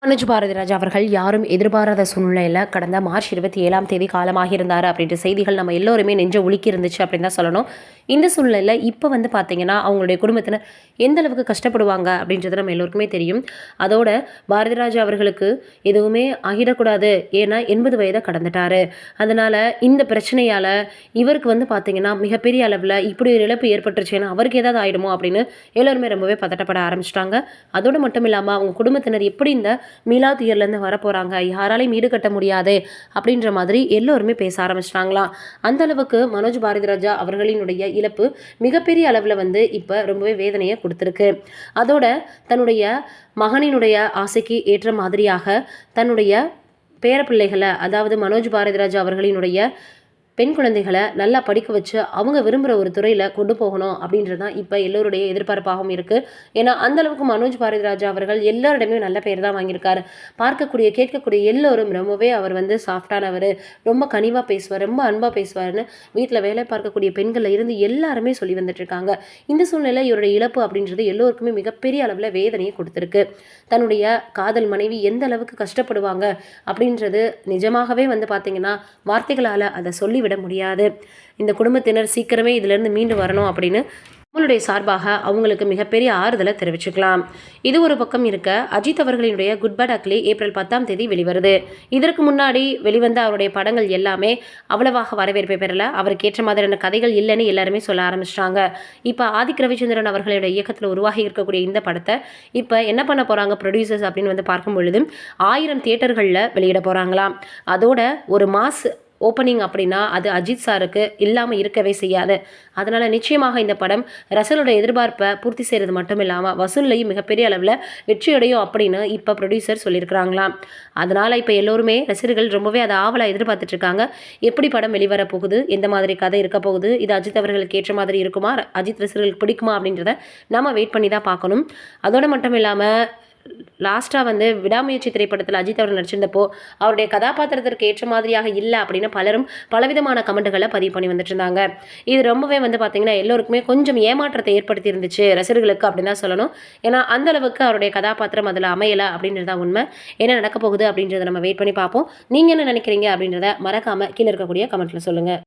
மனோஜ் பாரதிராஜா அவர்கள் யாரும் எதிர்பாராத சூழ்நிலையில் கடந்த மார்ச் 27ஆம் தேதி காலமாகியிருந்தார் அப்படின்ற செய்திகள் நம்ம எல்லோருமே நெஞ்ச உலுக்கி இருந்துச்சு அப்படின்னு தான் சொல்லணும். இந்த சூழ்நிலையில் இப்போ வந்து பார்த்தீங்கன்னா அவங்களுடைய குடும்பத்தினர் எந்த அளவுக்கு கஷ்டப்படுவாங்க அப்படின்றது நம்ம எல்லோருக்குமே தெரியும். அதோட பாரதிராஜா அவர்களுக்கு எதுவுமே ஆகிடக்கூடாது, ஏன்னா 80 வயதை கடந்துட்டாரு. அதனால் இந்த பிரச்சனையால் இவருக்கு வந்து பார்த்தீங்கன்னா மிகப்பெரிய அளவில் இப்படி ஒரு இழப்பு ஏற்பட்டுருச்சுன்னா அவருக்கு ஏதாவது ஆகிடுமோ அப்படின்னு எல்லோருமே ரொம்பவே பதட்டப்பட ஆரம்பிச்சிட்டாங்க. அதோடு மட்டும் இல்லாமல் அவங்க குடும்பத்தினர் எப்படி இந்த மீளா துயர்லேருந்து வரப்போகிறாங்க, யாராலையும் ஈடுகட்ட முடியாது அப்படின்ற மாதிரி எல்லோருமே பேச ஆரம்பிச்சிட்டாங்களாம். அந்த அளவுக்கு மனோஜ் பாரதிராஜா அவர்களினுடைய இழப்பு மிகப்பெரிய அளவில் வந்து இப்போ ரொம்பவே வேதனையை கொடுத்துருக்கு. அதோட தன்னுடைய மகனினுடைய ஆசைக்கு ஏற்ற மாதிரியாக தன்னுடைய பேரப்பிள்ளைகளை, அதாவது மனோஜ் பாரதிராஜா அவர்களினுடைய பெண் குழந்தைகளை நல்லா படிக்க வச்சு அவங்க விரும்புகிற ஒரு துறையில் கொண்டு போகணும் அப்படின்றது தான் இப்போ எல்லோருடைய எதிர்பார்ப்பாகவும் இருக்குது. ஏன்னா அந்தளவுக்கு மனோஜ் பாரதிராஜா அவர்கள் எல்லாரிடமே நல்ல பேர் தான் வாங்கியிருக்காரு. பார்க்கக்கூடிய கேட்கக்கூடிய எல்லோரும் ரொம்பவே அவர் வந்து சாஃப்டானவர், ரொம்ப கனிவாக பேசுவார், ரொம்ப அன்பாக பேசுவார்னு வீட்டில் வேலை பார்க்கக்கூடிய பெண்களில் இருந்து எல்லாருமே சொல்லி வந்துட்டுருக்காங்க. இந்த சூழ்நிலை இவருடைய இழப்பு அப்படின்றது எல்லோருக்குமே மிகப்பெரிய அளவில் வேதனையை கொடுத்துருக்கு. தன்னுடைய காதல் மனைவி எந்த அளவுக்கு கஷ்டப்படுவாங்க அப்படின்றது நிஜமாகவே வந்து பார்த்திங்கன்னா வார்த்தைகளால் அதை சொல்லி விட முடியாது. இந்த குடும்பத்தினர் சீக்கிரமே இதிலிருந்து மீண்டு வரணும் அப்படின்னு நம்மளுடைய சார்பாக அவங்களுக்கு மிகப்பெரிய ஆறுதலை தெரிவிச்சுக்கலாம். இது ஒரு பக்கம் இருக்க, அஜித் அவர்களினுடைய குட் பட் அக்லி ஏப்ரல் 10ஆம் தேதி வெளிவருது. இதற்கு முன்னாடி வெளிவந்த அவருடைய படங்கள் எல்லாமே அவ்வளவாக வரவேற்பை பெறல, அவருக்கு ஏற்ற மாதிரியான கதைகள் இல்லைன்னு எல்லாருமே சொல்ல ஆரம்பிச்சிட்டாங்க. இப்போ ஆதிக் ரவிச்சந்திரன் அவர்களுடைய இயக்கத்தில் உருவாகி இருக்கக்கூடிய இந்த படத்தை இப்போ என்ன பண்ண போகிறாங்க ப்ரொடியூசர்ஸ் அப்படின்னு வந்து பார்க்கும் பொழுது 1000 தியேட்டர்களில் வெளியிட போகிறாங்களாம். அதோட ஒரு மாஸ் ஓப்பனிங் அப்படின்னா அது அஜித் சாருக்கு இல்லாமல் இருக்கவே செய்யாது. அதனால் நிச்சயமாக இந்த படம் ரசலோட எதிர்பார்ப்பை பூர்த்தி செய்கிறது மட்டும் இல்லாமல் வசூல்லையும் மிகப்பெரிய அளவில் வெற்றியடையும் அப்படின்னு இப்போ ப்ரொடியூசர் சொல்லியிருக்கிறாங்களாம். அதனால் இப்போ எல்லோருமே ரசிகர்கள் ரொம்பவே அதை ஆவலாக எதிர்பார்த்துட்ருக்காங்க. எப்படி படம் வெளிவர போகுது, எந்த மாதிரி கதை இருக்க போகுது, இது அஜித் அவர்களுக்கு ஏற்ற மாதிரி இருக்குமா, அஜித் ரசிகர்களுக்கு பிடிக்குமா அப்படின்றத நம்ம வெயிட் பண்ணி தான் பார்க்கணும். அதோடு மட்டும் இல்லாமல் லாஸ்ட்டாக வந்து விடாமுயற்சி திரைப்படத்தில் அஜித் அவர் நடிச்சிருந்தப்போ அவருடைய கதாபாத்திரத்திற்கு ஏற்ற மாதிரியாக இல்லை அப்படின்னு பலரும் பலவிதமான கமெண்ட்டுகளை பதிவு பண்ணி வந்துட்டு இருந்தாங்க. இது ரொம்பவே வந்து பார்த்திங்கன்னா எல்லோருக்குமே கொஞ்சம் ஏமாற்றத்தை ஏற்படுத்தி இருந்துச்சு ரசிகர்களுக்கு அப்படின்னு தான் சொல்லணும். ஏன்னா அந்தளவுக்கு அவருடைய கதாபாத்திரம் அதில் அமையலை அப்படின்றது தான் உண்மை. என்ன நடக்க போகுது அப்படின்றத நம்ம வெயிட் பண்ணி பார்ப்போம். நீங்கள் என்ன நினைக்கிறீங்க அப்படின்றத மறக்காமல் கீழே இருக்கக்கூடிய கமெண்ட்டில் சொல்லுங்கள்.